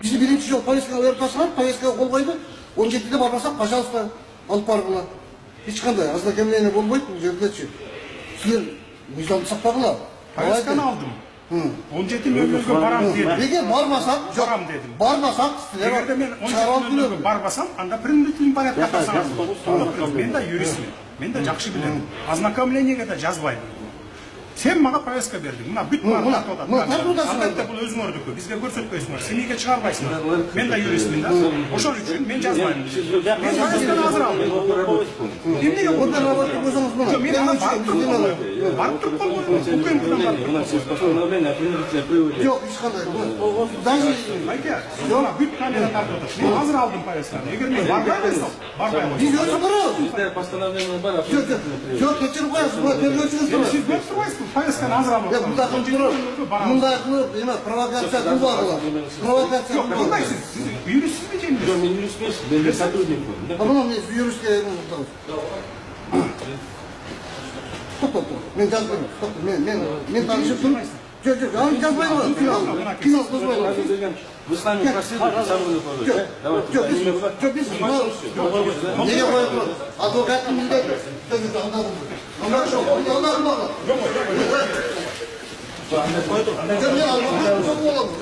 Bizi birinci жол повесткаға беріп тастаған, повесткаға қол қойды. 17-де бармасақ, пожалуйста, алып барып алады. Ешқандай ознакомление болмайды бұл жерде. Сіздер мыйзамды сақтағыла. Повестканы алдым. 17:00-ге барам дедім. Егер бармасақ, барам дедім. Бармасақ, Егерде мен 17:00-ге барбасам, анда принудительный порядка жасаңыз. Мен де юристмін. Мен де жақсы білемін. Ознакомлениеге де жазбаймын. Сен мага повестка бердің. Мына бүт бар. Албетте бұл өзіңөрдікі. Бізге көрсөтпөйсүңөр. Сен неге чыгарбайсыңар? Мен де юристмін да. Ошол үчүн мен жазбаймын. Мен повестканы азыр алдым. Эмнеге онда работа болсаңыз мына. мен ана барып туруп койгон. УКМКдан барып. Жоқ, ешқандай. Даже Айке, мына бүт камера тартып отыр. Мен азыр алдым повестканы. Егер мен барбай койсом, барбай койсом. Биз өзү барабыз. Bizde постановление var. Жоқ, кечирип коесуз, мына тергөөчүңүз турат. Siz ben durmayısınız. Повестканы азыр алдым. Мындай кылып, мындай кылып, эме провокация кылбагыла. Провокация Yok, кылбагыла. kılmayın siz. Siz yürüsünüz mü Cemil? Ben yürüyüş ben de сотрудник. Мына мен юристке тоқтап тұр. Мен жазбаймын. Мен танышып тұрмын. Жоқ, аны жазбайды ғой. Кино қозбайды. Вы с нами просили, сам вы положите. Жоқ, біз неге қойып тұр? Адвокаттың міндеті. Анда жоқ, анда қылмаған. Жоқ, мен адвокат жоқ боламын.